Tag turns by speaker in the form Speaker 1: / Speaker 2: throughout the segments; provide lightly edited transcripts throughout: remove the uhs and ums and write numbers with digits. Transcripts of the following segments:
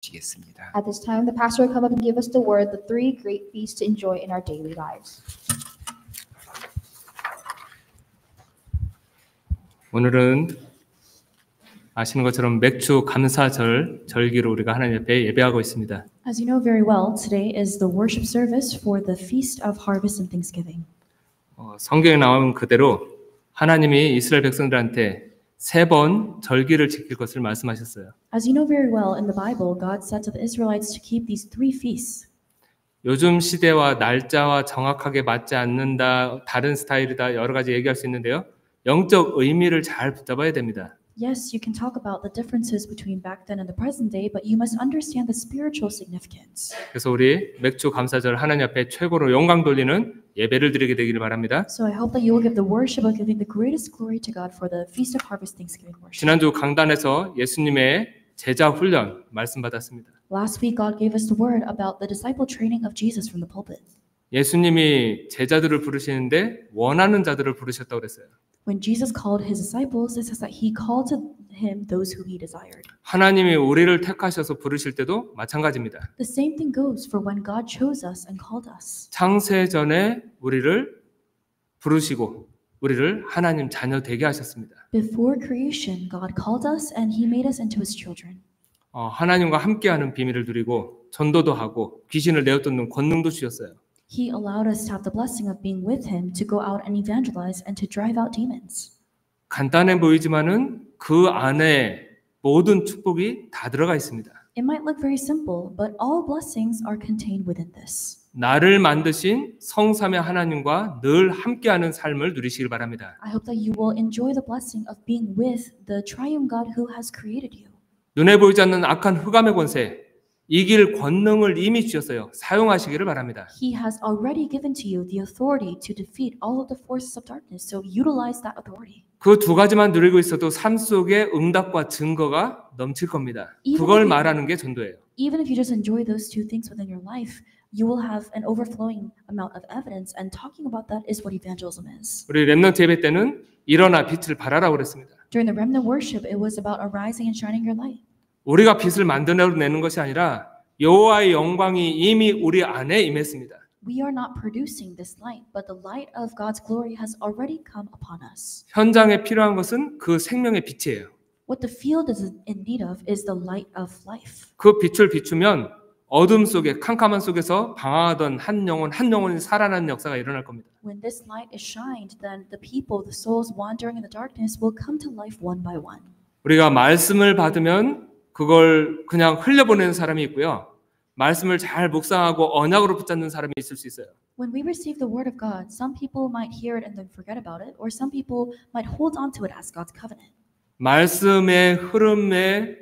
Speaker 1: 주시겠습니다.
Speaker 2: At this time, the pastor will come up and give us the word, the three great feasts to enjoy in our daily lives.
Speaker 1: 오늘은 아시는 것처럼 맥주 감사절 절기로 우리가 하나님 앞에 예배하고 있습니다.
Speaker 3: As you know very well, today is the worship service for the Feast of Harvest and Thanksgiving.
Speaker 1: 성경에 나온 그대로 하나님이 이스라엘 백성들한테 3번 절기를 지킬 것을 말씀하셨어요.
Speaker 3: As you know very well, in the Bible, God said to the Israelites to keep these 3 feasts.
Speaker 1: 요즘 시대와 날짜와 정확하게 맞지 않는다, 다른 스타일이다, 여러 가지 얘기할 수 있는데요. 영적 의미를 잘 붙잡아야 됩니다.
Speaker 3: Yes, you can talk about the differences between back then and the present day, but you must understand the spiritual significance.
Speaker 1: 그래서 우리 맥주 감사절 하나님 앞에 최고로 영광 돌리는 예배를 드리게 되기를 바랍니다.
Speaker 3: So I hope that you will give the worship of giving the greatest glory to God for the Feast of Harvest Thanksgiving worship.
Speaker 1: 지난주 강단에서 예수님의 제자 훈련 말씀 받았습니다.
Speaker 3: Last week, God gave us the word about the disciple training of Jesus from the pulpit.
Speaker 1: 예수님이 제자들을 부르시는데 원하는 자들을 부르셨다고 그랬어요.
Speaker 3: When Jesus called his disciples, it says that he called to him those who he desired.
Speaker 1: 하나님이 우리를 택하셔서 부르실 때도 마찬가지입니다.
Speaker 3: The same thing goes for when God chose us and called us.
Speaker 1: 창세전에 우리를 부르시고 우리를 하나님 자녀 되게 하셨습니다.
Speaker 3: Before creation, God called us and he made us into his children.
Speaker 1: 하나님과 함께하는 비밀을 누리고 전도도 하고 귀신을 내어쫓는 권능도 주셨어요.
Speaker 3: He allowed us to have the blessing of being with him to go out and evangelize and to drive out demons.
Speaker 1: 간단해 보이지만은 그 안에 모든 축복이 다 들어가 있습니다.
Speaker 3: It might look very simple, but all blessings are contained within this.
Speaker 1: 나를 만드신 성삼의 하나님과 늘 함께하는 삶을 누리시길 바랍니다.
Speaker 3: I hope that you will enjoy the blessing of being with the triune God who has created you.
Speaker 1: 눈에 보이지 않는 악한 흑암의 권세, 이길 권능을 이미 주셨어요. 사용하시기를 바랍니다.
Speaker 3: He has already given to you the authority to defeat all of the forces of darkness, so utilize that authority.
Speaker 1: 그 2가지만 누리고 있어도 삶 속에 응답과 증거가 넘칠 겁니다. 그걸 말하는 게 전도예요.
Speaker 3: Even if you just enjoy those 2 things within your life, you will have an overflowing amount of evidence, and talking about that is what evangelism is.
Speaker 1: 우리 렘넌트 예배 때는 일어나 빛을 발하라고 그랬습니다.
Speaker 3: During the remnant worship, it was about arising and shining your light.
Speaker 1: 우리가 빛을 만들어내는 것이 아니라 여호와의 영광이 이미 우리 안에 임했습니다.
Speaker 3: We are not producing this light, but the light of God's glory has already come upon us.
Speaker 1: 현장에 필요한 것은 그 생명의 빛이에요.
Speaker 3: What the field is in need of is the light of life.
Speaker 1: 그 빛을 비추면 어둠 속에 캄캄한 속에서 방황하던 한 영혼이 살아나는 역사가 일어날 겁니다.
Speaker 3: When this light is shined, then the people, the souls wandering in the darkness will come to life one by one.
Speaker 1: 우리가 말씀을 받으면 그걸 그냥 흘려보내는 사람이 있고요. 말씀을 잘 묵상하고 언약으로 붙잡는 사람이 있을 수 있어요.
Speaker 3: When we receive the word of God, some people might hear it and then forget about it, or some people might hold on to it as God's covenant.
Speaker 1: 말씀의 흐름의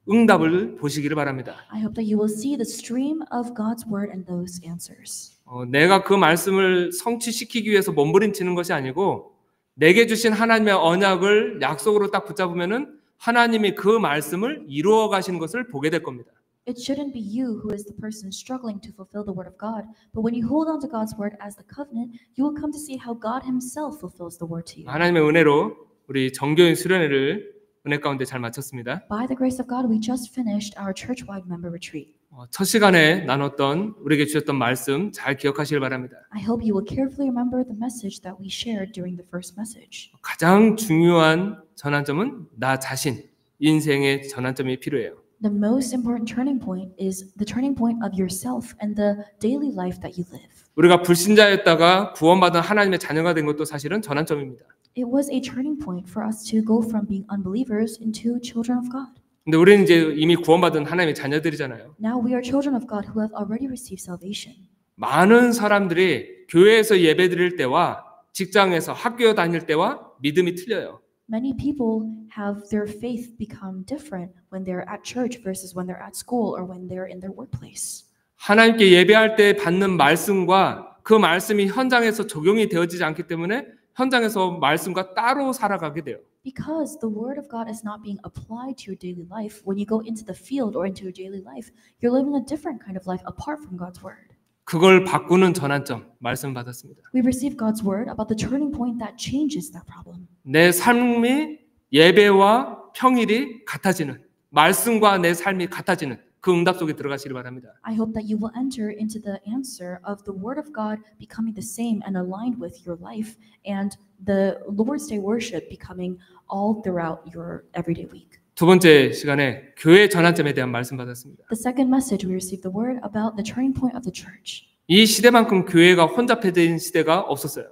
Speaker 1: 응답을 보시기를 바랍니다.
Speaker 3: I hope that you will see the stream of God's word and those answers.
Speaker 1: 내가 그 말씀을 성취시키기 위해서 몸부림치는 것이 아니고 내게 주신 하나님의 언약을 약속으로 딱 붙잡으면은 하나님이 그 말씀을 이루어 가시는 것을 보게 될 겁니다.
Speaker 3: It shouldn't be you who is the person struggling to fulfill the word of God, but when you hold on to God's word as the covenant, you will come to see how God himself fulfills the word to you.
Speaker 1: 하나님의 은혜로 우리 정교인 수련회를 은혜 가운데 잘 마쳤습니다.
Speaker 3: By the grace of God, we just finished our church-wide member retreat.
Speaker 1: 첫 시간에 나눴던 우리에게 주셨던 말씀 잘 기억하시길 바랍니다.
Speaker 3: I hope you will carefully remember the message that we shared during the first message.
Speaker 1: 가장 중요한 전환점은 나 자신, 인생의 전환점이 필요해요.
Speaker 3: The most important turning point is the turning point of yourself and the daily life that you live.
Speaker 1: 우리가 불신자였다가 구원받은 하나님의 자녀가 된 것도 사실은 전환점입니다.
Speaker 3: It was a turning point for us to go from being unbelievers into children of God.
Speaker 1: 근데 우리는 이제 이미 구원받은 하나님의 자녀들이잖아요.
Speaker 3: Now we are children of God who have already received salvation.
Speaker 1: 많은 사람들이 교회에서 예배드릴 때와 직장에서 학교 다닐 때와 믿음이 틀려요.
Speaker 3: Many people have their faith become different when they're at church versus when they're at school or when they're in their workplace.
Speaker 1: 하나님께 예배할 때 받는 말씀과 그 말씀이 현장에서 적용이 되어지지 않기 때문에 현장에서 말씀과 따로 살아가게 돼요.
Speaker 3: Because the word of God is not being applied to your daily life, when you go into the field or into your daily life, you're living a different kind of life apart from God's word.
Speaker 1: 그걸 바꾸는 전환점 말씀 받았습니다.
Speaker 3: We receive God's word about the turning point that changes that problem.
Speaker 1: 내 삶이 예배와 평일이 같아지는, 말씀과 내 삶이 같아지는 그 응답 속에 들어가시길 바랍니다.
Speaker 3: I hope that you will enter into the answer of the Word of God becoming the same and aligned with your life, and the Lord's Day worship becoming all throughout your everyday week.
Speaker 1: 두 번째 시간에 교회 전환점에 대한 말씀 받았습니다.
Speaker 3: The second message, we received the word about the turning point of the church.
Speaker 1: 이 시대만큼 교회가 혼잡해진 시대가 없었어요.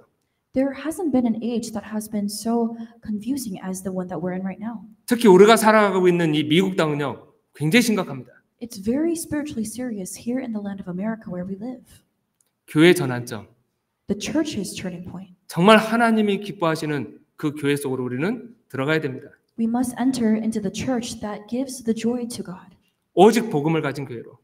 Speaker 3: There hasn't been an age that has been so confusing as the one that we're in right now.
Speaker 1: 특히 우리가 살아가고 있는 이 미국 땅은요, 굉장히 심각합니다.
Speaker 3: It's very spiritually serious here in the land of America where we live.
Speaker 1: 교회 전환점.
Speaker 3: The church's turning point.
Speaker 1: 정말 하나님이 기뻐하시는 그 교회 속으로 우리는 들어가야 됩니다.
Speaker 3: We must enter into the church that gives the joy to God.
Speaker 1: 오직 복음을 가진 교회로.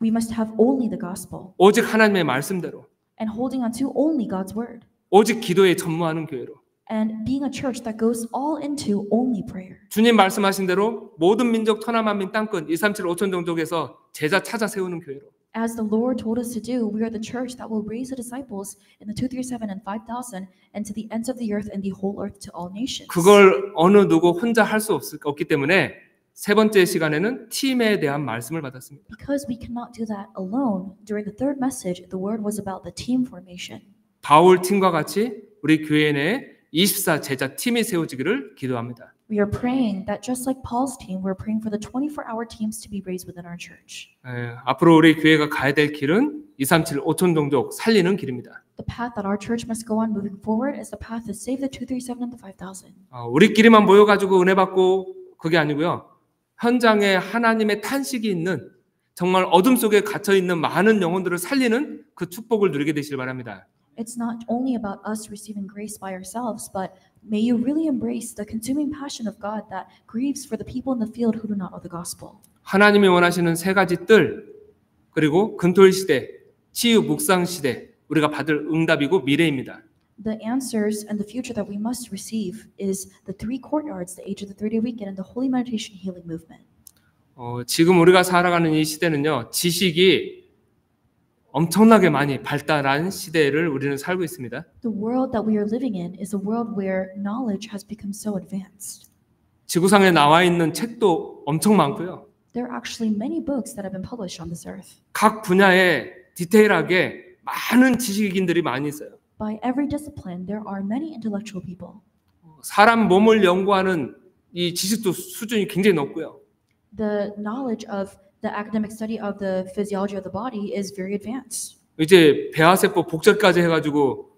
Speaker 3: We must have only the gospel
Speaker 1: 오직 하나님의 말씀대로.
Speaker 3: and holding on to only God's word.
Speaker 1: 오직 기도에 전무하는 교회로.
Speaker 3: And being a church that goes all into only prayer.
Speaker 1: 주님 말씀하신 대로 모든 민족 천하만민 땅끝 237 5천 종족에서 제자 찾아 세우는 교회로.
Speaker 3: As the Lord told us to do, we are the church that will raise the disciples in the 237 and 5,000 and to the ends of the earth and the whole earth to all nations.
Speaker 1: 그걸 어느 누구 혼자 할 수 없기 때문에 세 번째 시간에는 팀에 대한 말씀을 받았습니다.
Speaker 3: Because we cannot do that alone, during the third message, the word was about the team formation.
Speaker 1: 바울 팀과 같이 우리 교회 내에 24 제자 팀이 세워지기를 기도합니다.
Speaker 3: We are praying that just like Paul's team, we're praying for the 24-hour teams to be raised within our church.
Speaker 1: 앞으로 우리 교회가 가야 될 길은 237 5천 종족 살리는 길입니다.
Speaker 3: The path that our church must go on moving forward is the path to save the 237 and the 5,000.
Speaker 1: 우리끼리만 모여가지고 은혜 받고 그게 아니고요. 현장에 하나님의 탄식이 있는 정말 어둠 속에 갇혀 있는 많은 영혼들을 살리는 그 축복을 누리게 되시길 바랍니다.
Speaker 3: It's not only about us receiving grace by ourselves, but may you really embrace the consuming passion of God that grieves for the people in the field who do not know the gospel.
Speaker 1: 하나님이 원하시는 세 가지 뜰, 그리고 근토일 시대, 치유 묵상 시대, 우리가 받을 응답이고 미래입니다.
Speaker 3: The answers and the future that we must receive is the three courtyards, the age of the 30-day weekend, and the holy meditation healing movement.
Speaker 1: 지금 우리가 살아가는 이 시대는요, 지식이 엄청나게 많이 발달한 시대를 우리는 살고 있습니다.
Speaker 3: The world that we are living in is a world where knowledge has become so advanced.
Speaker 1: 지구상에 나와 있는 책도 엄청 많고요.
Speaker 3: There are actually many books that have been published on this earth.
Speaker 1: 각 분야에 디테일하게 많은 지식인들이 많이 있어요.
Speaker 3: By every discipline, there are many intellectual people.
Speaker 1: 사람 몸을 연구하는 이 지식도 수준이 굉장히 높고요.
Speaker 3: The knowledge of the academic study of the physiology of the body is very advanced.
Speaker 1: 이제 배아세포 복제까지 해가지고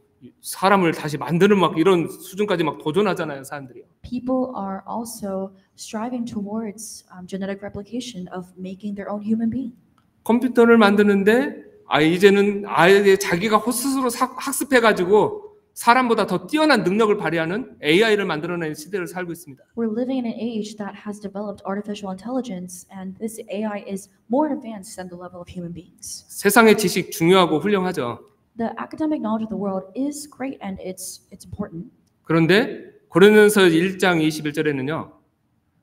Speaker 1: 사람을 다시 만드는 막 이런 수준까지 막 도전하잖아요, 사람들이.
Speaker 3: People are also striving towards genetic replication of making their own human being.
Speaker 1: 컴퓨터를 만드는데 이제는 아예 자기가 스스로 학습해가지고 사람보다 더 뛰어난 능력을 발휘하는 AI를 만들어내는 시대를 살고 있습니다.
Speaker 3: We're living in an age that has developed artificial intelligence, and this AI is more advanced than the level of human beings.
Speaker 1: 세상의 지식 중요하고 훌륭하죠.
Speaker 3: The academic knowledge of the world is great and it's important.
Speaker 1: 그런데 고린도전서 1장 21절에는요.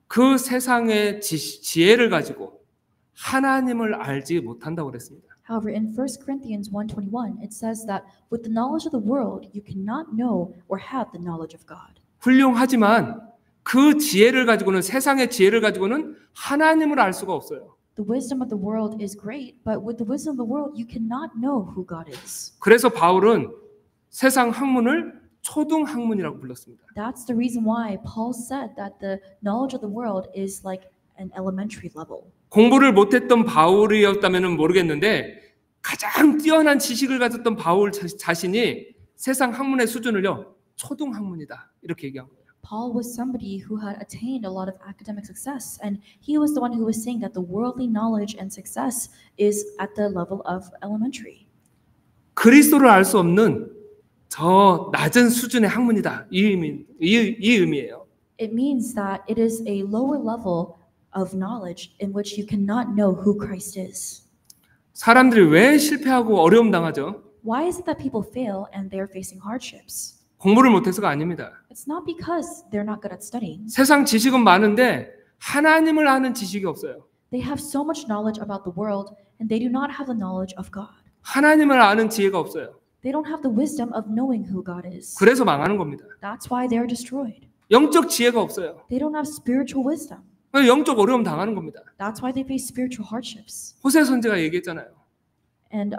Speaker 1: 그 세상의 지혜를 가지고 하나님을 알지 못한다고 그랬습니다.
Speaker 3: However, in 1 Corinthians 1:21, it says that with the knowledge of the world, you cannot know or have the knowledge of God.
Speaker 1: 훌륭하지만 그 지혜를 가지고는 세상의 지혜를 가지고는 하나님을 알 수가 없어요.
Speaker 3: The wisdom of the world is great, but with the wisdom of the world, you cannot know who God is.
Speaker 1: 그래서 바울은 세상 학문을 초등 학문이라고 불렀습니다.
Speaker 3: That's the reason why Paul said that the knowledge of the world is like an elementary level.
Speaker 1: 공부를 못했던 바울이었다면 모르겠는데 가장 뛰어난 지식을 가졌던 바울 자신이 세상 학문의 수준을요 초등 학문이다 이렇게 얘기한 거예요.
Speaker 3: Paul was somebody who had attained a lot of academic success, and he was the one who was saying that the worldly knowledge and success is at the level of elementary.
Speaker 1: 그리스도를 알 수 없는 저 낮은 수준의 학문이다 이 의미예요.
Speaker 3: It means that it is a lower level of knowledge in which you cannot know who Christ is.
Speaker 1: 사람들이 왜 실패하고 어려움 당하죠?
Speaker 3: Why is it that people fail and they are facing hardships?
Speaker 1: 공부를 못해서가 아닙니다.
Speaker 3: It's not because they're not good at studying.
Speaker 1: 세상 지식은 많은데 하나님을 아는 지식이 없어요.
Speaker 3: They have so much knowledge about the world and they do not have the knowledge of God.
Speaker 1: 하나님을 아는 지혜가 없어요.
Speaker 3: They don't have the wisdom of knowing who God is.
Speaker 1: 그래서 망하는 겁니다.
Speaker 3: That's why they are destroyed.
Speaker 1: 영적 지혜가 없어요.
Speaker 3: They don't have spiritual wisdom.
Speaker 1: 영적 어려움 당하는 겁니다.
Speaker 3: That's why they face spiritual hardships.
Speaker 1: 호세 선지가 얘기했잖아요.
Speaker 3: And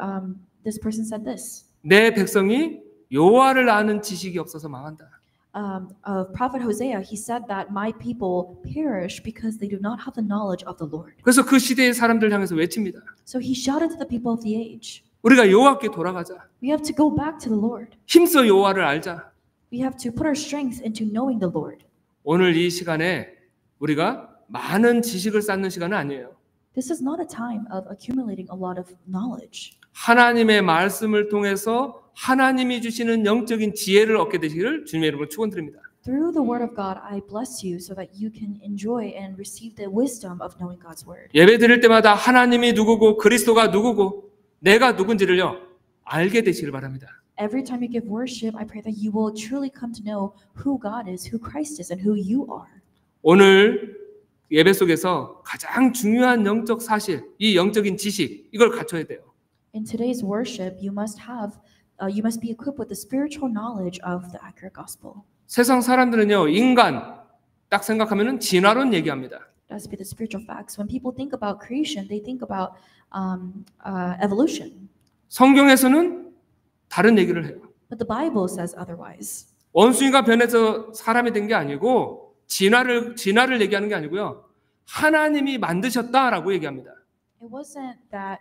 Speaker 3: this person said this.
Speaker 1: 내 백성이 여호와를 아는 지식이 없어서 망한다.
Speaker 3: Of Prophet Hosea, he said that my people perish because they do not have the knowledge of the Lord.
Speaker 1: 그래서 그 시대의 사람들 향해서 외칩니다.
Speaker 3: So he shouted to the people of the age,
Speaker 1: 우리가 여호와께 돌아가자.
Speaker 3: we have to go back to the Lord.
Speaker 1: 힘써 여호와를 알자.
Speaker 3: We have to put our strength into knowing the Lord.
Speaker 1: 오늘 이 시간에 우리가 많은 지식을 쌓는 시간은 아니에요.
Speaker 3: This is not a time of accumulating a lot of knowledge.
Speaker 1: 하나님의 말씀을 통해서 하나님이 주시는 영적인 지혜를 얻게 되시기를 주님의 이름으로 축원드립니다.
Speaker 3: Through the word of God, I bless you so that you can enjoy and receive the wisdom of knowing God's word.
Speaker 1: 예배 드릴 때마다 하나님이 누구고 그리스도가 누구고 내가 누군지를요 알게 되시길 바랍니다.
Speaker 3: Every time you give worship, I pray that you will truly come to know who God is, who Christ is, and who you are.
Speaker 1: 오늘 예배 속에서 가장 중요한 영적 사실, 이 영적인 지식 이걸 갖춰야 돼요.
Speaker 3: In today's worship, you must be equipped with the spiritual knowledge of the accurate gospel.
Speaker 1: 세상 사람들은요 인간 딱 생각하면은 진화론 얘기합니다.
Speaker 3: That's be the spiritual facts. When people think about creation, they think about evolution.
Speaker 1: 성경에서는 다른 얘기를 해요.
Speaker 3: But the Bible says otherwise.
Speaker 1: 원숭이가 변해서 사람이 된 게 아니고 진화를 얘기하는 게 아니고요. 하나님이 만드셨다라고 얘기합니다.
Speaker 3: It wasn't that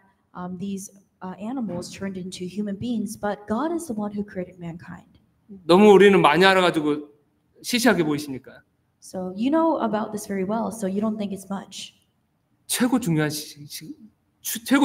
Speaker 3: these animals turned into human beings, but God is the one who created mankind.
Speaker 1: 너무 우리는 많이 알아가지고 시시하게 보이시니까.
Speaker 3: So you know about this very well, so you don't think it's much.
Speaker 1: 최고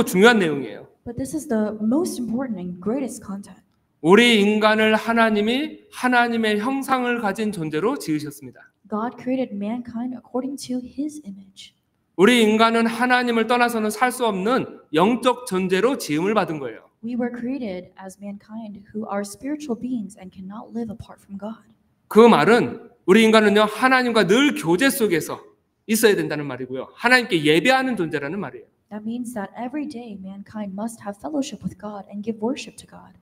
Speaker 1: 중요한 내용이에요.
Speaker 3: But this is the most important and greatest content.
Speaker 1: 우리 인간을 하나님이 하나님의 형상을 가진 존재로 지으셨습니다.
Speaker 3: God created mankind according to His image.
Speaker 1: 우리 인간은 하나님을 떠나서는 살 수 없는 영적 존재로 지음을 받은 거예요.
Speaker 3: We were created as mankind who are spiritual beings and cannot live apart from God.
Speaker 1: 그 말은 우리 인간은요 하나님과 늘 교제 속에서 있어야 된다는 말이고요. 하나님께 예배하는 존재라는 말이에요.
Speaker 3: That means that every day mankind must have fellowship with God and give worship to God.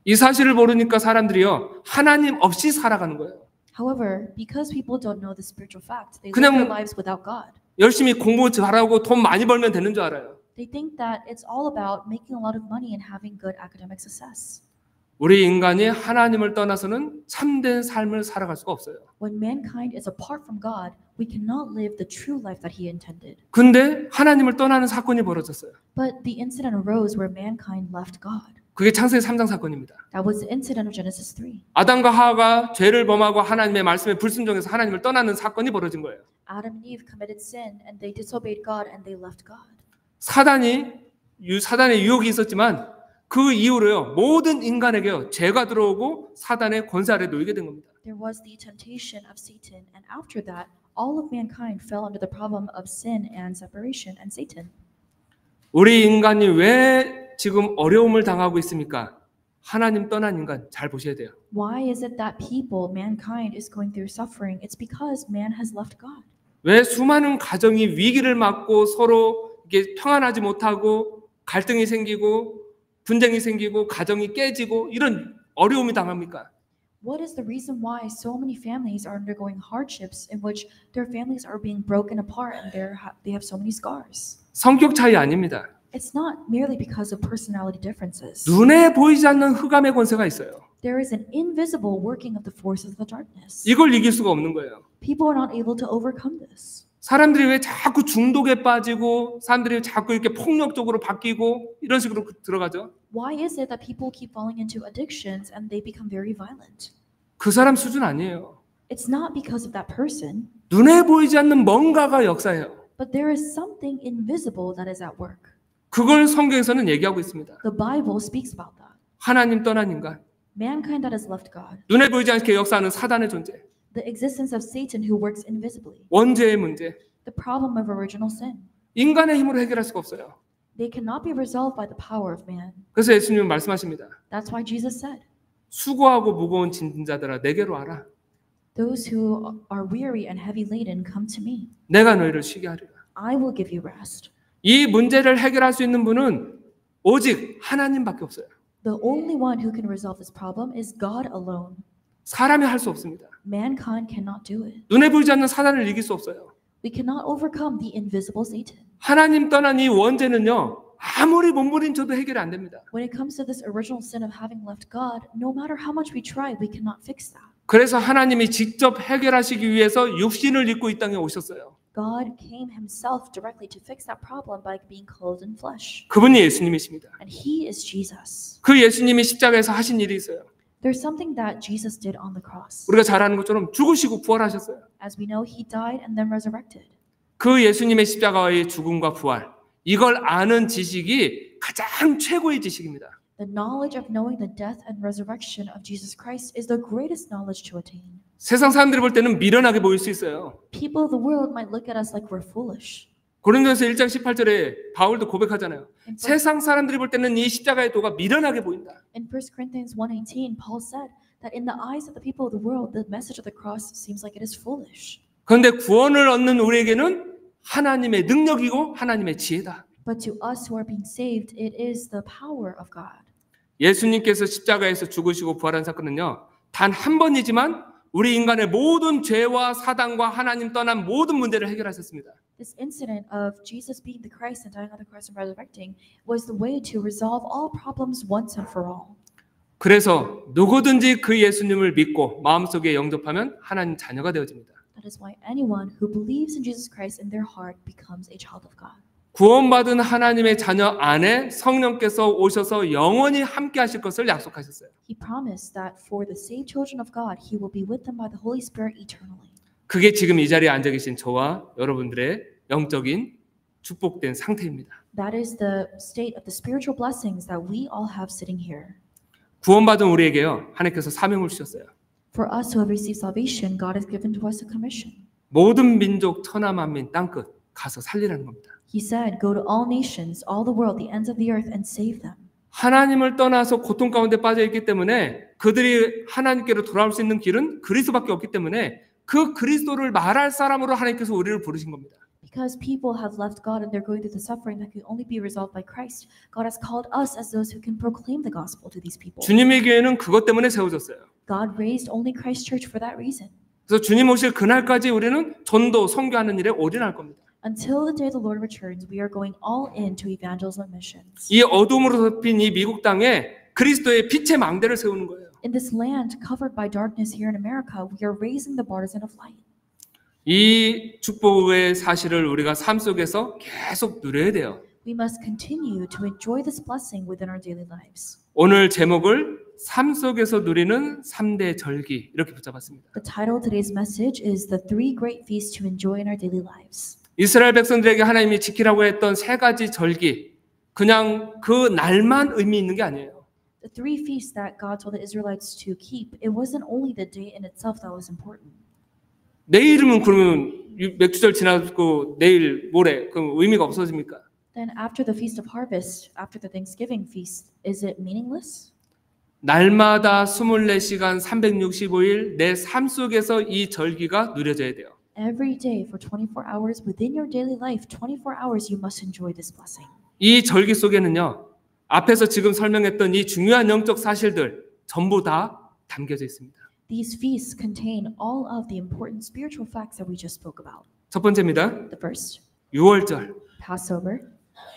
Speaker 1: 이 사실을 모르니까 사람들이요 하나님 없이 살아가는 거예요.
Speaker 3: However, because people don't know the spiritual fact, they live
Speaker 1: 그냥
Speaker 3: their lives without God.
Speaker 1: 열심히 공부 잘하고 돈 많이 벌면 되는 줄 알아요.
Speaker 3: They think that it's all about making a lot of money and having good academic success.
Speaker 1: 우리 인간이 하나님을 떠나서는 참된 삶을 살아갈 수가 없어요.
Speaker 3: When mankind is apart from God, we cannot live the true life that He intended.
Speaker 1: 근데 하나님을 떠나는 사건이 벌어졌어요.
Speaker 3: But the incident arose where mankind left God.
Speaker 1: 그게 창세기 3장 사건입니다.
Speaker 3: That was the incident of Genesis 3.
Speaker 1: 아담과 하와가 죄를 범하고 하나님의 말씀에 불순종해서 하나님을 떠나는 사건이 벌어진 거예요.
Speaker 3: Adam and Eve committed sin and they disobeyed God and they left God.
Speaker 1: 사단의 유혹이 있었지만 그 이후로요 모든 인간에게요 죄가 들어오고 사단의 권세 아래 놓이게 된 겁니다.
Speaker 3: There was the temptation of Satan, and after that, all of mankind fell under the problem of sin and separation and Satan.
Speaker 1: 우리 인간이 왜 지금 어려움을 당하고 있습니까? 하나님 떠난 인간 잘 보셔야 돼요.
Speaker 3: Why is it that mankind is going through suffering? It's because man has left God.
Speaker 1: 왜 수많은 가정이 위기를 맞고 서로 이게 평안하지 못하고 갈등이 생기고 분쟁이 생기고 가정이 깨지고 이런 어려움이 당합니까?
Speaker 3: What is the reason why so many families are undergoing hardships in which their families are being broken apart and they have so many scars?
Speaker 1: 성격 차이 아닙니다.
Speaker 3: It's not merely because of personality differences.
Speaker 1: 눈에 보이지 않는 흑암의 권세가 있어요.
Speaker 3: There is an invisible working of the forces of the darkness.
Speaker 1: 이걸 이길 수가 없는 거예요.
Speaker 3: People are not able to overcome this.
Speaker 1: 사람들이 왜 자꾸 중독에 빠지고 사람들이 자꾸 이렇게 폭력적으로 바뀌고 이런 식으로 들어가죠?
Speaker 3: Why is it that people keep falling into addictions and they become very violent?
Speaker 1: 그 사람 수준 아니에요.
Speaker 3: It's not because of that person,
Speaker 1: 눈에 보이지 않는 뭔가가 역사해요.
Speaker 3: but there is something invisible that is at work.
Speaker 1: 그걸 성경에서는 얘기하고 있습니다.
Speaker 3: The Bible speaks about that.
Speaker 1: 하나님 떠난 인간,
Speaker 3: Mankind that has left God.
Speaker 1: 눈에 보이지 않게 역사하는 사단의 존재,
Speaker 3: The existence of Satan who works invisibly.
Speaker 1: 원죄의 문제,
Speaker 3: The problem of original sin.
Speaker 1: 인간의 힘으로 해결할 수가 없어요.
Speaker 3: They cannot be resolved by the power of man.
Speaker 1: 그래서 예수님은 말씀하십니다.
Speaker 3: That's why Jesus said,
Speaker 1: 수고하고 무거운 짐진 자들아 내게로 와라.
Speaker 3: those who are weary and heavy laden come to me.
Speaker 1: 내가 너희를 쉬게 하리라.
Speaker 3: I will give you rest.
Speaker 1: 이 문제를 해결할 수 있는 분은 오직 하나님밖에 없어요.
Speaker 3: The only one who can resolve this problem is God alone.
Speaker 1: 사람이 할 수 없습니다.
Speaker 3: Mankind cannot do it.
Speaker 1: 눈에 보이지 않는 사단을 이길 수 없어요.
Speaker 3: We cannot overcome the invisible Satan.
Speaker 1: 하나님 떠난 이 원죄는요, 아무리 몸부림쳐도 해결이 안 됩니다.
Speaker 3: When it comes to this original sin of having left God, no matter how much we try, we cannot fix that.
Speaker 1: 그래서 하나님이 직접 해결하시기 위해서 육신을 입고 이 땅에 오셨어요.
Speaker 3: God came himself directly to fix that problem by being clothed in flesh.
Speaker 1: 그분이 예수님이십니다.
Speaker 3: And he is Jesus.
Speaker 1: 그 예수님이 십자가에서 하신 일이 있어요.
Speaker 3: There's something that Jesus did on the cross.
Speaker 1: 우리가 잘 아는 것처럼 죽으시고 부활하셨어요.
Speaker 3: As we know, he died and then resurrected.
Speaker 1: 그 예수님의 십자가의 죽음과 부활, 이걸 아는 지식이 가장 최고의 지식입니다.
Speaker 3: The knowledge of knowing the death and resurrection of Jesus Christ is the greatest knowledge to attain.
Speaker 1: 세상 사람들이 볼 때는 미련하게 보일 수 있어요.
Speaker 3: People of the world might look at us like we're foolish.
Speaker 1: 고린도전서 1장 18절에 바울도 고백하잖아요.
Speaker 3: In
Speaker 1: 세상 사람들이 볼 때는 이 십자가의 도가 미련하게 보인다.
Speaker 3: 1 Corinthians 1:18, Paul said that in the eyes of the people of the world, the message of the cross seems like it is foolish.
Speaker 1: 그런데 구원을 얻는 우리에게는 하나님의 능력이고 하나님의 지혜다.
Speaker 3: But to us who are being saved, it is the power of God.
Speaker 1: 예수님께서 십자가에서 죽으시고 부활한 사건은요, 단 한 번이지만 우리 인간의 모든 죄와 사단과 하나님 떠난 모든 문제를 해결하셨습니다.
Speaker 3: This incident of Jesus being the Christ and dying on the cross and resurrecting was the way to resolve all problems once and for all.
Speaker 1: 그래서 누구든지 그 예수님을 믿고 마음속에 영접하면 하나님 자녀가 되어집니다.
Speaker 3: That is why anyone who believes in Jesus Christ in their heart becomes a child of God.
Speaker 1: 구원받은 하나님의 자녀 안에 성령께서 오셔서 영원히 함께 하실 것을 약속하셨어요.
Speaker 3: He promised that for the saved children of God, He will be with them by the Holy Spirit eternally.
Speaker 1: 그게 지금 이 자리에 앉아 계신 저와 여러분들의 영적인 축복된 상태입니다.
Speaker 3: That is the state of the spiritual blessings that we all have sitting here.
Speaker 1: 구원받은 우리에게요, 하나님께서 사명을 주셨어요.
Speaker 3: For us who have received salvation, God has given to us a commission.
Speaker 1: 모든 민족 천하 만민 땅끝 가서 살리라는 겁니다.
Speaker 3: He said, "Go to all nations, all the world, the ends of the earth, and save them."
Speaker 1: 하나님을 떠나서 고통 가운데 빠져 있기 때문에 그들이 하나님께로 돌아올 수 있는 길은 그리스도밖에 없기 때문에 그 그리스도를 말할 사람으로 하나님께서 우리를 부르신 겁니다.
Speaker 3: Because people have left God and they're going through the suffering that can only be resolved by Christ, God has called us as those who can proclaim the gospel to these people.
Speaker 1: 주님의 교회는 그것 때문에 세워졌어요.
Speaker 3: God raised only Christ Church for that reason.
Speaker 1: 그래서 주님 오실 그날까지 우리는 전도, 선교하는 일에 올인할 겁니다.
Speaker 3: Until the day the Lord returns, we are going all in to evangelism and missions.
Speaker 1: 이 어둠으로 덮인 이 미국 땅에 그리스도의 빛의 망대를 세우는 거예요.
Speaker 3: In this land covered by darkness here in America, we are raising the partisan of light.
Speaker 1: 이 축복의 사실을 우리가 삶 속에서 계속 누려야 돼요.
Speaker 3: We must continue to enjoy this blessing within our daily lives.
Speaker 1: 오늘 제목을 삶 속에서 누리는 3대 절기 이렇게 붙잡았습니다.
Speaker 3: The title of today's message is The Three Great Feasts to Enjoy in Our Daily Lives.
Speaker 1: 이스라엘 백성들에게 하나님이 지키라고 했던 3가지 절기, 그냥 그 날만 의미 있는 게 아니에요.
Speaker 3: The three feasts that God told the Israelites to keep, it wasn't only the day in itself that was important.
Speaker 1: 내일이면 그러면 맥주절 지나고 내일 모레 그럼 의미가 없어집니까?
Speaker 3: Then after the Feast of Harvest, after the Thanksgiving feast, is it meaningless?
Speaker 1: 날마다 24시간 365일 내 삶 속에서 이 절기가 누려져야 돼요.
Speaker 3: Every day for 24 hours within your daily life, 24 hours you must enjoy this blessing.
Speaker 1: 이 절기 속에는요, 앞에서 지금 설명했던 이 중요한 영적 사실들 전부 다 담겨져 있습니다.
Speaker 3: These feasts contain all of the important spiritual facts that we just spoke about.
Speaker 1: 첫 번째입니다.
Speaker 3: The first,
Speaker 1: 유월절.
Speaker 3: Passover.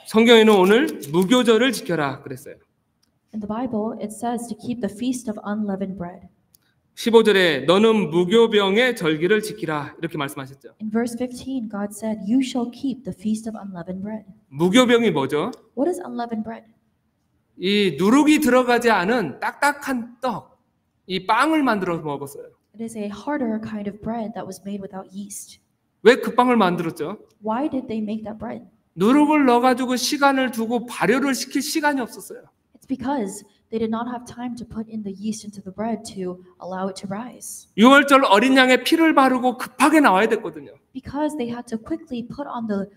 Speaker 1: 성경에는 오늘 무교절을 지켜라 그랬어요.
Speaker 3: In the Bible, it says to keep the feast of unleavened bread.
Speaker 1: 15절에 너는 무교병의 절기를 지키라 이렇게 말씀하셨죠.
Speaker 3: In verse 15, God said, "You shall keep the feast of unleavened bread."
Speaker 1: 무교병이 뭐죠?
Speaker 3: What is unleavened bread?
Speaker 1: 이 누룩이 들어가지 않은 딱딱한 떡, 이 빵을 만들어 먹었어요.
Speaker 3: It is a harder kind of bread that was made without yeast.
Speaker 1: 왜 그 빵을 만들었죠?
Speaker 3: Why did they make that bread?
Speaker 1: 누룩을 넣어가지고 시간을 두고 발효를 시킬 시간이 없었어요.
Speaker 3: It's because they did not have time to put in the yeast into the bread to allow it to rise.
Speaker 1: 유월절 어린 양의 피를 바르고 급하게 나와야 됐거든요.
Speaker 3: Because they had to quickly put on the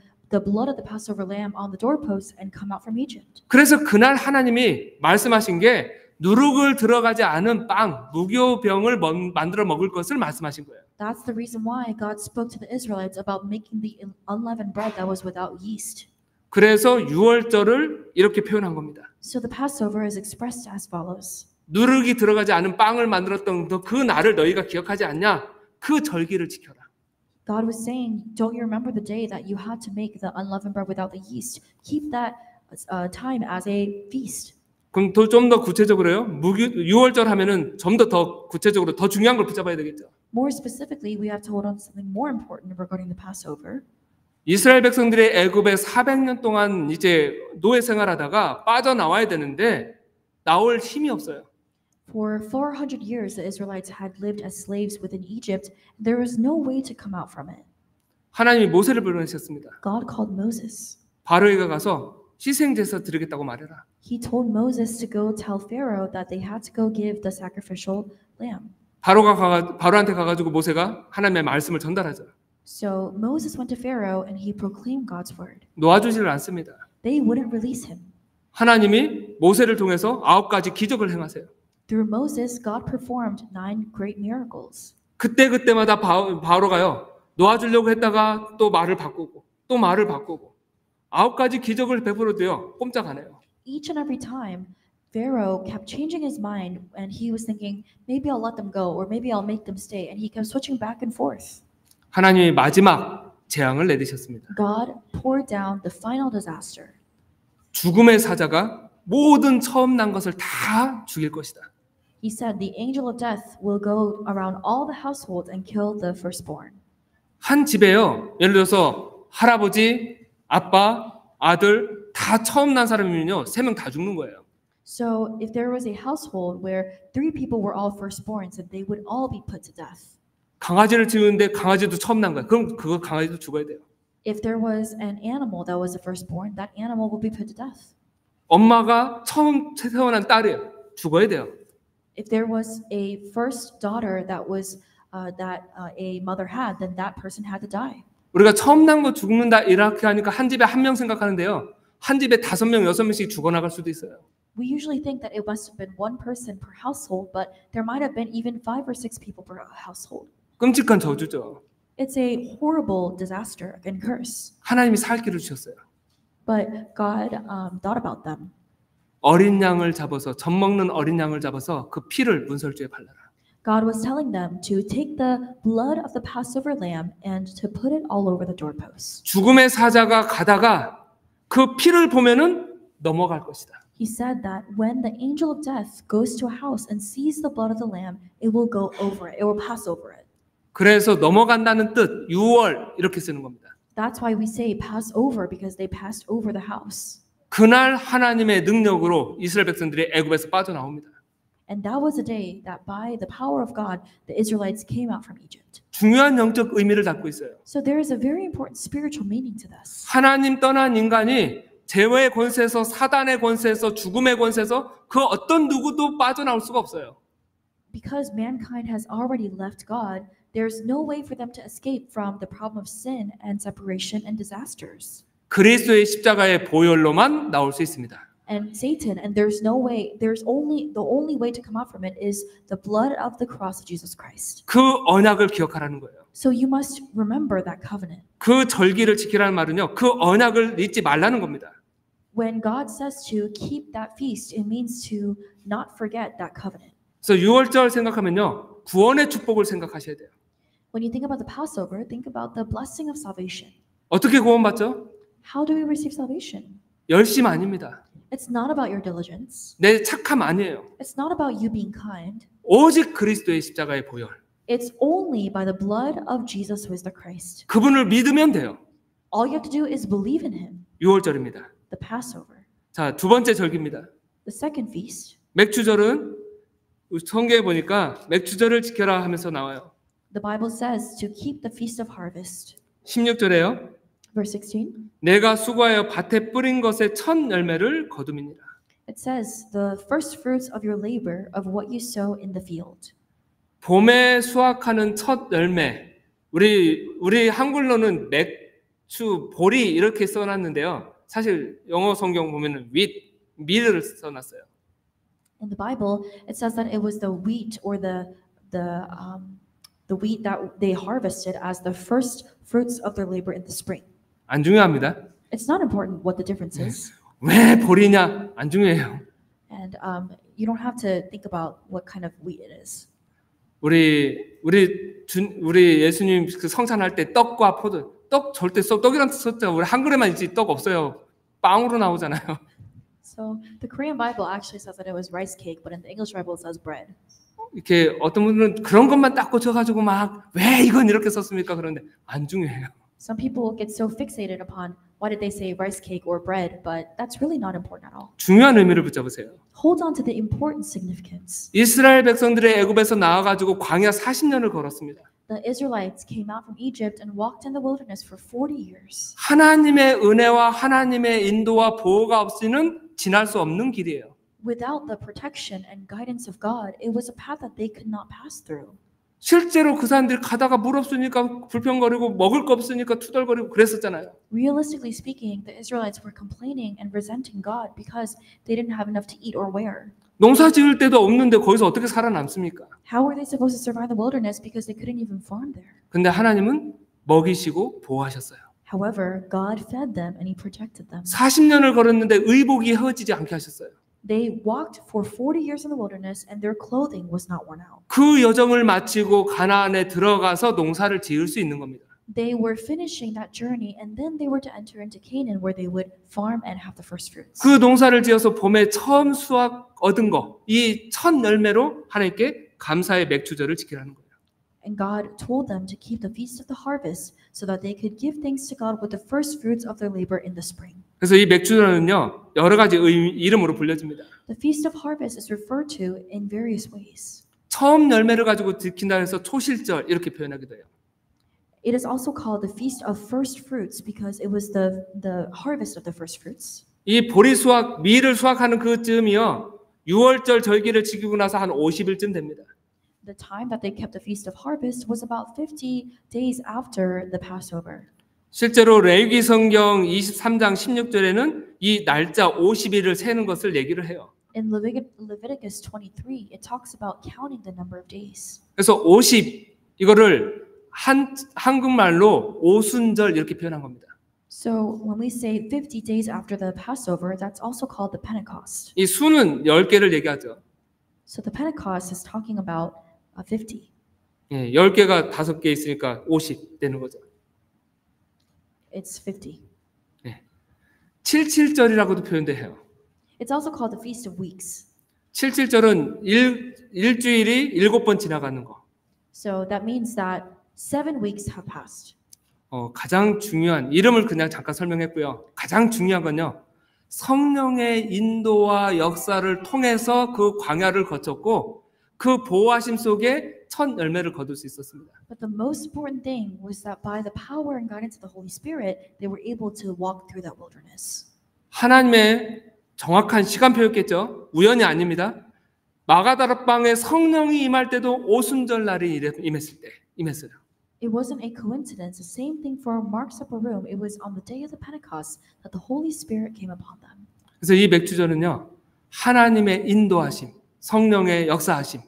Speaker 3: blood of the Passover lamb on the doorpost and come out from Egypt.
Speaker 1: 그래서 그날 하나님이 말씀하신 게 누룩을 들어가지 않은 빵, 무교병을 만들어 먹을 것을 말씀하신 거예요.
Speaker 3: That's the reason why God spoke to the Israelites about making the unleavened bread that was without yeast.
Speaker 1: 그래서 유월절을 이렇게 표현한 겁니다.
Speaker 3: So the Passover is expressed as follows.
Speaker 1: 누룩이 들어가지 않은 빵을 만들었던 그 날을 너희가 기억하지 않냐? 그 절기를 지켜라.
Speaker 3: God was saying, don't you remember the day that you had to make the unleavened bread without the yeast? Keep that time as a feast.
Speaker 1: 그럼 좀 더 구체적으로요. 유월절 하면은 좀 더 구체적으로 더 중요한 걸 붙잡아야 되겠죠.
Speaker 3: More specifically, we have to hold on to something more important regarding the Passover.
Speaker 1: 이스라엘 백성들이 애굽에 400년 동안 이제 노예 생활하다가 빠져나와야 되는데 나올 힘이 없어요.
Speaker 3: For 400 years, the Israelites had lived as slaves within Egypt. There was no way to come out from it.
Speaker 1: 하나님이 모세를 불러내셨습니다.
Speaker 3: God called Moses.
Speaker 1: 바로에게 가서 희생제사 드리겠다고 말해라.
Speaker 3: He told Moses to go tell Pharaoh that they had to go give the sacrificial lamb.
Speaker 1: 바로한테 가가지고 모세가 하나님의 말씀을 전달하죠.
Speaker 3: So Moses went to Pharaoh and he proclaimed God's word.
Speaker 1: 놓아주지를 않습니다.
Speaker 3: They wouldn't release him.
Speaker 1: 하나님이 모세를 통해서 9가지 기적을 행하세요.
Speaker 3: Through Moses, God performed 9 great miracles.
Speaker 1: 그때마다 바로가요. 놓아주려고 했다가 또 말을 바꾸고 또 말을 바꾸고 9가지 기적을 베풀어도요. 꼼짝 안 해요.
Speaker 3: Each and every time, Pharaoh kept changing his mind and he was thinking, maybe I'll let them go or maybe I'll make them stay. And he kept switching back and forth.
Speaker 1: 하나님이 마지막 재앙을 내리셨습니다.
Speaker 3: God poured down the final disaster.
Speaker 1: 죽음의 사자가 모든 처음 난 것을 다 죽일 것이다.
Speaker 3: He said, the angel of death will go around all the households and kill the firstborn.
Speaker 1: 한 집에요. 예를 들어서 할아버지, 아빠, 아들 다 처음 난 사람이면요. 3명 다 죽는 거예요.
Speaker 3: So if there was a household where 3 people were all firstborns, then they would all be put to death.
Speaker 1: 강아지를 지우는데 강아지도 처음 난 거예요. 그럼 그거 강아지도 죽어야 돼요.
Speaker 3: If there was an animal that was a firstborn, that animal would be put to death.
Speaker 1: 엄마가 처음 태어난 딸이에요. 죽어야 돼요.
Speaker 3: If there was a first daughter that was a mother had, then that person had to die.
Speaker 1: 우리가 처음 난 거 죽는다 이렇게 하니까 한 집에 1명 생각하는데요. 한 집에 5명, 6명씩 죽어나갈 수도 있어요.
Speaker 3: We usually think that it must have been 1 person per household, but there might have been even 5 or 6 people per household.
Speaker 1: 끔찍한 저주죠.
Speaker 3: It's a horrible disaster and curse.
Speaker 1: 하나님이 살 길을 주셨어요.
Speaker 3: But God thought about them.
Speaker 1: 어린 양을 잡아서 젖 먹는 어린 양을 잡아서 그 피를 문설주에 발라라.
Speaker 3: God was telling them to take the blood of the Passover lamb and to put it all over the doorposts.
Speaker 1: 죽음의 사자가 가다가 그 피를 보면은 넘어갈 것이다.
Speaker 3: He said that when the angel of death goes to a house and sees the blood of the lamb, it will go over it. It will pass over it.
Speaker 1: 그래서 넘어간다는 뜻, 유월 이렇게 쓰는 겁니다.
Speaker 3: That's why we say pass over, because they passed over the house.
Speaker 1: 그날 하나님의 능력으로 이스라엘 백성들이 애굽에서 빠져나옵니다.
Speaker 3: And that was the day that by the power of God, the Israelites came out from Egypt.
Speaker 1: 중요한 영적 의미를 담고 있어요.
Speaker 3: So there is a very important spiritual meaning to this.
Speaker 1: 하나님 떠난 인간이 죄의 권세에서 사단의 권세에서 죽음의 권세에서 그 어떤 누구도 빠져나올 수가 없어요.
Speaker 3: Because mankind has already left God, there's no way for them to escape from the problem of sin and separation and disasters.
Speaker 1: 그리스도의 십자가의 보혈로만 나올 수 있습니다.
Speaker 3: And Satan, and there's no way, the only way to come out from it is the blood of the cross of Jesus Christ.
Speaker 1: 그 언약을 기억하라는 거예요.
Speaker 3: So you must remember that covenant.
Speaker 1: 그 절기를 지키라는 말은요. 그 언약을 잊지 말라는 겁니다.
Speaker 3: When God says to keep that feast, it means to not forget that covenant.
Speaker 1: 그래서 유월절 생각하면요. 구원의 축복을 생각하셔야 돼요.
Speaker 3: When you think about the Passover, think about the blessing of salvation.
Speaker 1: 어떻게 구원받죠?
Speaker 3: How do we receive salvation?
Speaker 1: 열심 아닙니다.
Speaker 3: It's not about your diligence.
Speaker 1: 내 착함 아니에요.
Speaker 3: It's not about you being kind.
Speaker 1: 오직 그리스도의 십자가의 보혈.
Speaker 3: It's only by the blood of Jesus who is the Christ.
Speaker 1: 그분을 믿으면 돼요.
Speaker 3: All you have to do is believe in him.
Speaker 1: 유월절입니다.
Speaker 3: The Passover.
Speaker 1: 자, 두 번째 절기입니다.
Speaker 3: The second feast.
Speaker 1: 맥주절은 성경에 보니까 맥주절을 지켜라 하면서 나와요.
Speaker 3: The Bible says to keep the feast of harvest.
Speaker 1: 16절에요.
Speaker 3: Verse 16.
Speaker 1: 내가 수고하여 밭에 뿌린 것의 첫 열매를 거두미니라.
Speaker 3: It says the first fruits of your labor of what you sow in the field.
Speaker 1: 봄에 수확하는 첫 열매. 우리 한글로는 맥주, 보리 이렇게 써놨는데요. 사실 영어 성경 보면은 밀을 써놨어요.
Speaker 3: In the Bible, it says that it was the wheat or the wheat that they harvested as the first fruits of their labor in the spring.
Speaker 1: 안 중요합니다.
Speaker 3: It's not important what the difference is,
Speaker 1: 왜 보리냐? 안 중요해요.
Speaker 3: and you don't have to think about what kind of wheat it is.
Speaker 1: 우리 예수님 그 성찬할 때 떡과 포도, 떡 절대 떡이란 썼죠. 우리 한글에만 있지 떡 없어요. 빵으로 나오잖아요.
Speaker 3: So the Korean Bible actually says that it was rice cake, but in the English Bible it says bread.
Speaker 1: 이렇게 어떤 분들은 그런 것만 딱 꽂혀가지고 막 왜 이건 이렇게 썼습니까? 그런데 안 중요해요.
Speaker 3: Some people get so fixated upon why did they say rice cake or bread, but that's really not important at all.
Speaker 1: 중요한 의미를 붙잡으세요.
Speaker 3: Hold on to the important significance.
Speaker 1: 이스라엘 백성들의 애굽에서 나와가지고 광야 40년을 걸었습니다.
Speaker 3: The Israelites came out from Egypt and walked in the wilderness for 40 years.
Speaker 1: 하나님의 은혜와 하나님의 인도와 보호가 없이는 지날 수 없는 길이에요.
Speaker 3: Without the protection and guidance of God, it was a path that they could not pass through.
Speaker 1: 실제로 그 사람들이 가다가 물 없으니까 불평거리고 먹을 거 없으니까 투덜거리고 그랬었잖아요.
Speaker 3: Realistically speaking, the Israelites were complaining and resenting God because they didn't have enough to eat or wear.
Speaker 1: 농사 지을 데도 없는데 거기서 어떻게 살아남습니까?
Speaker 3: How were they supposed to survive the wilderness because they couldn't even farm there?
Speaker 1: 근데 하나님은 먹이시고 보호하셨어요.
Speaker 3: However, God fed them and He protected them.
Speaker 1: 40년을 걸었는데 의복이 헤어지지 않게 하셨어요.
Speaker 3: They walked for 40 years in the wilderness and their clothing was not worn out.
Speaker 1: 그 여정을 마치고 가나안에 들어가서 농사를 지을 수 있는 겁니다.
Speaker 3: They were finishing that journey and then they were to enter into Canaan where they would farm and have the first fruits.
Speaker 1: 그 농사를 지어서 봄에 처음 수확 얻은 거, 이 첫 열매로 하나님께 감사의 맥주절을 지키라는 거예요.
Speaker 3: And God told them to keep the feast of the harvest so that they could give thanks to God with the first fruits of their labor in the spring.
Speaker 1: 그래서 이 맥주절은요 여러 가지 이름으로 불려집니다.
Speaker 3: The feast of harvest is referred to in various ways.
Speaker 1: 처음 열매를 가지고 지킨다 해서 초실절 이렇게 표현하기도 해요.
Speaker 3: It is also called the feast of first fruits because it was the harvest of the first fruits.
Speaker 1: 이 보리 수확, 밀을 수확하는 그쯤이요 6월절 절기를 지키고 나서 한 50일쯤 됩니다.
Speaker 3: The time that they kept the feast of harvest was about 50 days after the Passover.
Speaker 1: 실제로 레위기 성경 23장 16절에는 이 날짜 50일을 세는 것을 얘기를 해요.
Speaker 3: In Leviticus 23, it talks about counting the number of days.
Speaker 1: 그래서 50 이거를 한국말로 오순절 이렇게 표현한 겁니다.
Speaker 3: So when we say 50 days after the Passover, that's also called the Pentecost.
Speaker 1: 이 수는 10개를 얘기하죠.
Speaker 3: So the Pentecost is talking about 50.
Speaker 1: 예, 10개가 5개 있으니까 50 되는 거죠.
Speaker 3: It's 50.
Speaker 1: 예. 77절이라고도 표현돼요.
Speaker 3: It's also called the Feast of Weeks.
Speaker 1: 77절은 일주일이 7번 지나가는 거.
Speaker 3: So that means that 7 weeks have passed.
Speaker 1: 가장 중요한 이름을 그냥 잠깐 설명했고요. 가장 중요한 건요. 성령의 인도와 역사를 통해서 그 광야를 거쳤고 그 보호하심 속에 첫 열매를 거둘 수 있었습니다.
Speaker 3: But the most important thing was that by the power and guidance of the Holy Spirit, they were able to walk through that wilderness.
Speaker 1: 하나님의 정확한 시간표였겠죠. 우연이 아닙니다. 마가다락방에 성령이 임할 때도 오순절 날이 임했어요.
Speaker 3: It wasn't a coincidence. The same thing for Mark's upper room. It was on the day of the Pentecost that the Holy Spirit came upon them.
Speaker 1: 그래서 이 맥주절은요. 하나님의 인도하심, 성령의 역사하심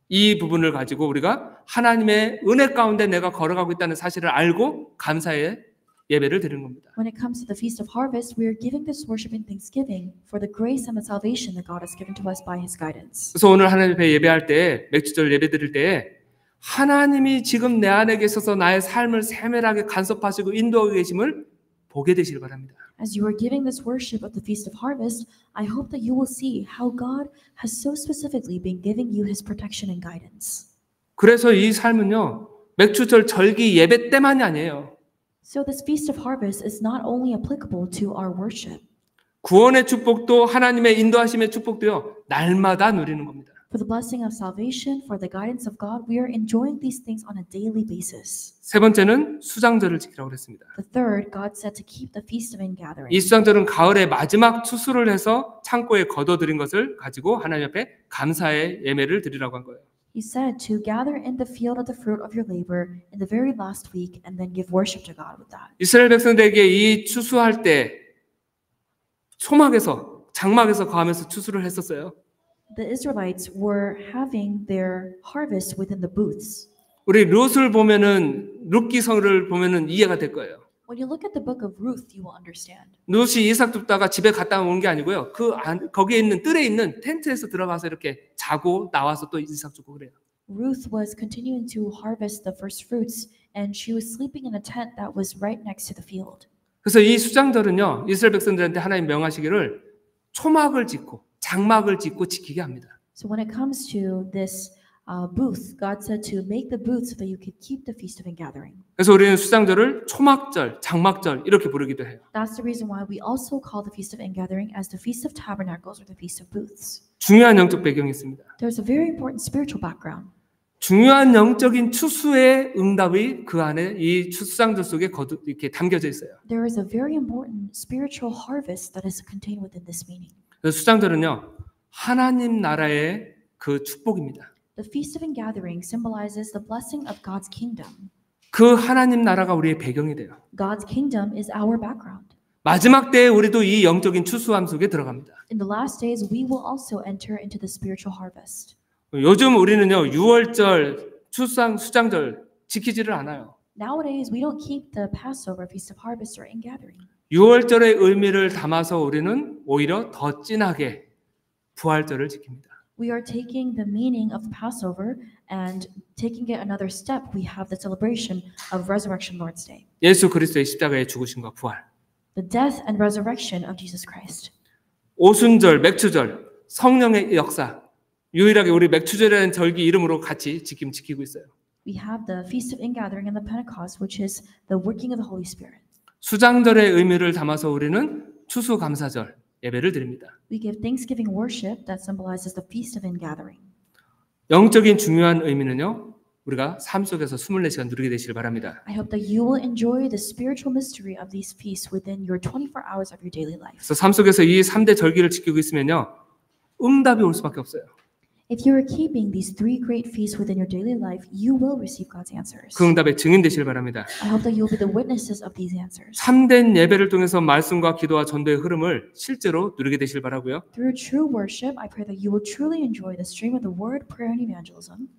Speaker 1: 이 부분을 가지고 우리가 하나님의 은혜 가운데 내가 걸어가고 있다는 사실을 알고 감사의 예배를 드리는 겁니다.
Speaker 3: When it comes to the Feast of Harvest, we are giving this worship and thanksgiving for the grace and the salvation that God has given to us by His guidance.
Speaker 1: 그래서 오늘 하나님 앞에 예배할 때 맥주절 예배 드릴 때 하나님이 지금 내 안에 계셔서 나의 삶을 세밀하게 간섭하시고 인도하고 계심을 보게 되시길 바랍니다.
Speaker 3: As you are giving this worship of the Feast of Harvest, I hope that you will see how God has so specifically been giving you His protection and guidance.
Speaker 1: 그래서 이 삶은요. 맥주절 절기 예배 때만이 아니에요.
Speaker 3: So this Feast of Harvest is not only applicable to our worship.
Speaker 1: 구원의 축복도 하나님의 인도하심의 축복도요. 날마다 누리는 겁니다.
Speaker 3: For the blessing of salvation, for the guidance of God, we are enjoying these things on a daily basis.
Speaker 1: 세 번째는 수장절을 지키라고 그랬습니다.
Speaker 3: The third, God said to keep the Feast of Ingathering.
Speaker 1: 이 수장절은 가을의 마지막 추수를 해서 창고에 거둬들인 것을 가지고 하나님 앞에 감사의 예배를 드리라고 한 거예요.
Speaker 3: He said to gather in the field of the fruit of your labor in the very last week and then give worship to God with that.
Speaker 1: 이스라엘 백성들에게 이 추수할 때 초막에서 장막에서 거하면서 추수를 했었어요.
Speaker 3: The Israelites were having their harvest within the booths.
Speaker 1: 우리 룻을 보면은 룻기서를 보면은 이해가 될 거예요.
Speaker 3: When you look at the book of Ruth, you will understand.
Speaker 1: 룻이 이삭 줍다가 집에 갔다 온 게 아니고요. 거기에 있는 뜰에 있는 텐트에서 들어가서 이렇게 자고 나와서 또 이삭 주고 그래요.
Speaker 3: Ruth was continuing to harvest the first fruits, and she was sleeping in a tent that was right next to the field.
Speaker 1: 그래서 이 수장들은요, 이스라엘 백성들한테 하나님 명하시기를 초막을 짓고 장막을 짓고 지키게 합니다.
Speaker 3: So when it comes to this booth, God said to make the booth so that you could keep the Feast of Ingathering.
Speaker 1: 그래서 우리는 수장절을 초막절, 장막절 이렇게 부르기도 해요.
Speaker 3: That's the reason why we also call the Feast of Ingathering as the Feast of Tabernacles or the Feast of Booths.
Speaker 1: 중요한 영적 배경이 있습니다.
Speaker 3: There's a very important spiritual background.
Speaker 1: 중요한 영적인 추수의 응답이 그 안에 이 수장절 속에 이렇게 담겨져 있어요.
Speaker 3: There is a very important spiritual harvest that is contained within this meaning.
Speaker 1: 그래서 수장절은요, 하나님 나라의 그 축복입니다.
Speaker 3: The Feast of Ingathering symbolizes the blessing of God's kingdom.
Speaker 1: 그 하나님 나라가 우리의 배경이 돼요.
Speaker 3: God's kingdom is our background.
Speaker 1: 마지막 때에 우리도 이 영적인 추수함 속에 들어갑니다.
Speaker 3: In the last days, we will also enter into the spiritual harvest.
Speaker 1: 요즘 우리는요, 6월절, 수장절 지키지를 않아요.
Speaker 3: Nowadays, we don't keep the Passover, Feast of Harvest, or Ingathering.
Speaker 1: 6월절의 의미를 담아서 우리는 오히려 더 진하게 부활절을 지킵니다.
Speaker 3: We are taking the meaning of Passover and taking it another step. We have the celebration of Resurrection Lord's Day,
Speaker 1: 예수 그리스도의 십자가의 죽으심과 부활.
Speaker 3: the death and resurrection of Jesus Christ.
Speaker 1: 오순절, 맥추절, 성령의 역사. 유일하게 우리 맥추절이라는 절기 이름으로 같이 지키고 있어요.
Speaker 3: We have the Feast of Ingathering and the Pentecost, which is the working of the Holy Spirit.
Speaker 1: 수장절의 의미를 담아서 우리는 추수감사절 예배를 드립니다.
Speaker 3: We give Thanksgiving worship that symbolizes the Feast of Ingathering.
Speaker 1: 영적인 중요한 의미는요, 우리가 삶 속에서 24시간 누리게 되시길 바랍니다.
Speaker 3: I hope that you will enjoy the spiritual mystery of these feasts within your 24 hours of your daily life.
Speaker 1: 그래서 삶 속에서 이 3대 절기를 지키고 있으면요, 응답이 올 수밖에 없어요.
Speaker 3: If you are keeping these three great feasts within your daily life, you will receive God's answers.
Speaker 1: 그 응답의 증인 되시길 바랍니다.
Speaker 3: I hope that you will be the witnesses of these answers.
Speaker 1: 참된 예배를 통해서 말씀과 기도와 전도의 흐름을 실제로 누리게 되시길 바라고요.
Speaker 3: Through true worship, I pray that you will truly enjoy the stream of the word, prayer, and evangelism.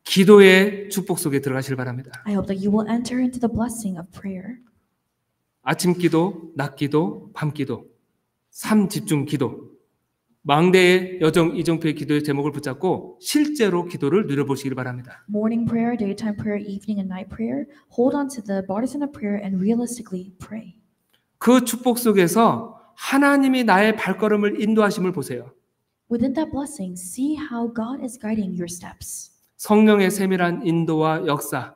Speaker 1: 기도의 축복 속에 들어가시길 바랍니다.
Speaker 3: I hope that you will enter into the blessing of prayer.
Speaker 1: 아침 기도, 낮 기도, 밤 기도, 삶 집중 기도. 망대의 여정 이정표의 기도의 제목을 붙잡고 실제로 기도를 누려보시길 바랍니다.
Speaker 3: Morning prayer, daytime prayer, evening and night prayer. Hold on to the partisan of prayer and realistically pray.
Speaker 1: 그 축복 속에서 하나님이 나의 발걸음을 인도하심을 보세요.
Speaker 3: Within that blessing, see how God is guiding your steps.
Speaker 1: 성령의 세밀한 인도와 역사,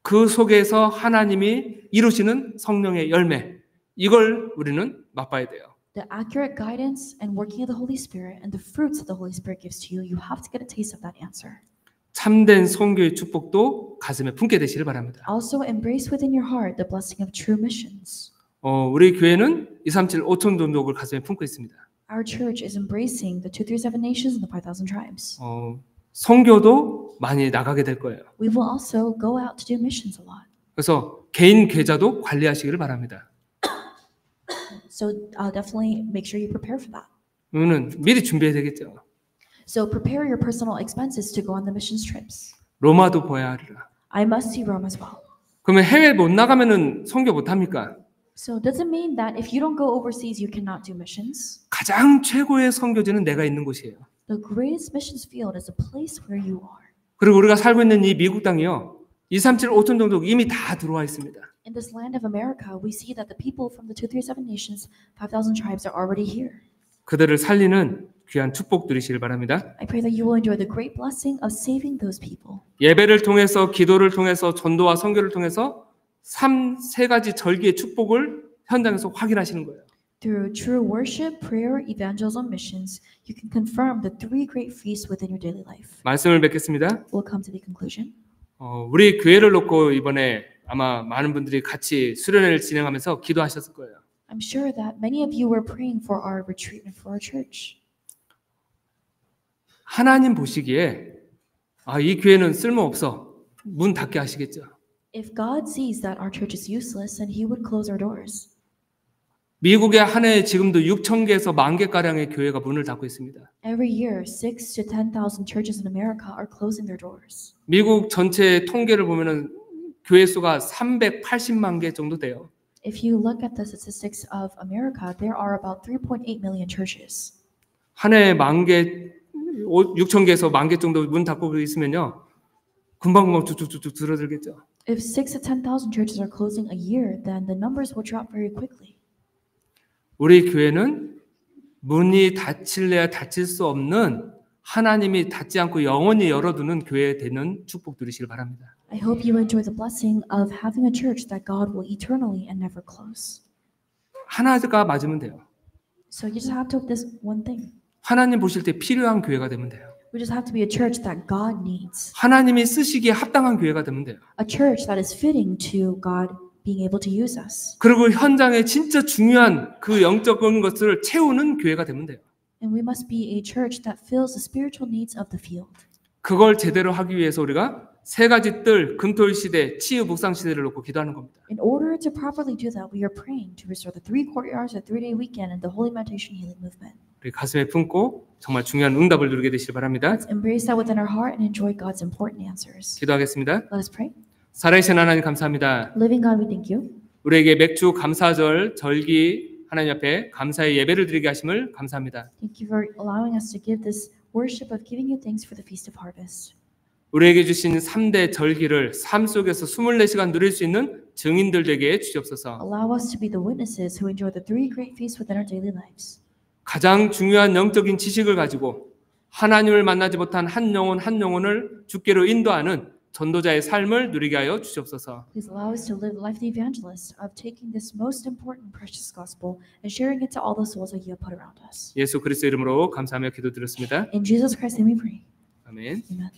Speaker 1: 그 속에서 하나님이 이루시는 성령의 열매, 이걸 우리는 맛봐야 돼요.
Speaker 3: The accurate guidance and working of the Holy Spirit and the fruits that the Holy Spirit gives to you, you have to get a taste of that answer.
Speaker 1: 참된 선교의 축복도 가슴에 품게 되시길 바랍니다.
Speaker 3: Also embrace within your heart the blessing of true missions.
Speaker 1: 우리 교회는 237 5천 종족을 가슴에 품고 있습니다.
Speaker 3: Our church is embracing the 237 nations and the 5,000 tribes.
Speaker 1: 선교도 많이 나가게 될 거예요.
Speaker 3: We will also go out to do missions a lot.
Speaker 1: 그래서 개인 계좌도 관리하시기를 바랍니다.
Speaker 3: So definitely make sure you prepare for that.
Speaker 1: 그러면 미리 준비해야 되겠죠.
Speaker 3: So prepare your personal expenses to go on the missions trips.
Speaker 1: 로마도 보아야 하리라.
Speaker 3: I must see Rome as well.
Speaker 1: 그러면 해외 못 나가면은 선교 못 합니까?
Speaker 3: So does it mean that if you don't go overseas, you cannot do missions?
Speaker 1: 가장 최고의 선교지는 내가 있는 곳이에요.
Speaker 3: The greatest missions field is a place where you are.
Speaker 1: 그리고 우리가 살고 있는 이 미국 땅이요, 237 5천 종족 이미 다 들어와 있습니다.
Speaker 3: In this land of America, we see that the people from the 237 nations, 5,000 tribes are already here.
Speaker 1: 그들을 살리는 귀한 축복 누리시길 바랍니다.
Speaker 3: I pray that you will enjoy the great blessing of saving those people.
Speaker 1: 예배를 통해서, 기도를 통해서, 전도와 선교를 통해서 세 가지 절기의 축복을 현장에서 확인하시는 거예요.
Speaker 3: Through true worship, prayer, evangelism, missions, you can confirm the three great feasts within your daily life.
Speaker 1: 말씀을 맺겠습니다.
Speaker 3: We'll come to the conclusion.
Speaker 1: 우리 교회를 놓고 이번에 아마 많은 분들이 같이 수련회를 진행하면서 기도하셨을 거예요.
Speaker 3: I'm sure that many of you were praying for our retreat and for our church.
Speaker 1: 하나님 보시기에 이 교회는 쓸모없어. 문 닫게 하시겠죠.
Speaker 3: If God sees that our church is useless, then He would close our doors.
Speaker 1: 미국의 한 해에 지금도 6천 개에서 1만 개가량의 교회가 문을 닫고 있습니다.
Speaker 3: Every year, 6,000 to 10,000 churches in America are closing their doors.
Speaker 1: 미국 전체 통계를 보면은 교회 수가 380만 개 정도 돼요.
Speaker 3: If you look at the statistics of America, there are about 3.8 million churches.
Speaker 1: 한 해에 1만 개, 6천 개에서 1만 개 정도 문 닫고 있으면요, 금방금방 쭉쭉쭉 줄어들겠죠.
Speaker 3: If 6 to 10,000 churches are closing a year, then the numbers will drop very quickly.
Speaker 1: 우리 교회는 문이 닫힐래야 닫힐 수 없는 하나님이 닫지 않고 영원히 열어두는 교회 되는 축복 누리시길 바랍니다.
Speaker 3: I hope you enjoy the blessing of having a church that God will eternally and never close.
Speaker 1: 하나가 맞으면 돼요.
Speaker 3: So you just have to have this one thing.
Speaker 1: 하나님 보실 때 필요한 교회가 되면 돼요.
Speaker 3: We just have to be a church that God needs.
Speaker 1: 하나님이 쓰시기에 합당한 교회가 되면 돼요.
Speaker 3: A church that is fitting to God being able to use us.
Speaker 1: 그리고 현장에 진짜 중요한 그 영적인 것을 채우는 교회가 되면 돼요.
Speaker 3: And we must be a church that fills the spiritual needs of the field.
Speaker 1: 그걸 제대로 하기 위해서 우리가 세 가지 뜰, 금토일 시대, 치유 묵상 시대를 놓고 기도하는 겁니다.
Speaker 3: In order to properly do that, we are praying to restore the 3 courtyards, the 3-day weekend, and the Holy Meditation Healing Movement.
Speaker 1: 우리 가슴에 품고 정말 중요한 응답을 누리게 되시길 바랍니다.
Speaker 3: Let's embrace that within our heart and enjoy God's important answers.
Speaker 1: 기도하겠습니다.
Speaker 3: Let us pray.
Speaker 1: 살아계신 하나님 감사합니다.
Speaker 3: Living God, we thank you.
Speaker 1: 우리에게 맥주 감사절, 절기 하나님 앞에 감사의 예배를 드리게 하심을 감사합니다.
Speaker 3: Thank you for allowing us to give this worship of giving you thanks for the Feast of Harvest.
Speaker 1: 우리에게 주신 3대 절기를 삶 속에서 24시간 누릴 수 있는 증인들 되게 주시옵소서.
Speaker 3: Allow us to be the witnesses who enjoy the 3 great feasts within our daily lives.
Speaker 1: 가장 중요한 영적인 지식을 가지고 하나님을 만나지 못한 한 영혼을 주께로 인도하는 전도자의 삶을 누리게 하여 주시옵소서.
Speaker 3: Please allow us to live like the evangelists of taking this most important precious gospel and sharing it to all the souls that you have put around us.
Speaker 1: 예수 그리스도 이름으로 감사하며 기도드렸습니다.
Speaker 3: In Jesus Christ's name we pray.
Speaker 1: 아멘.
Speaker 3: Amen.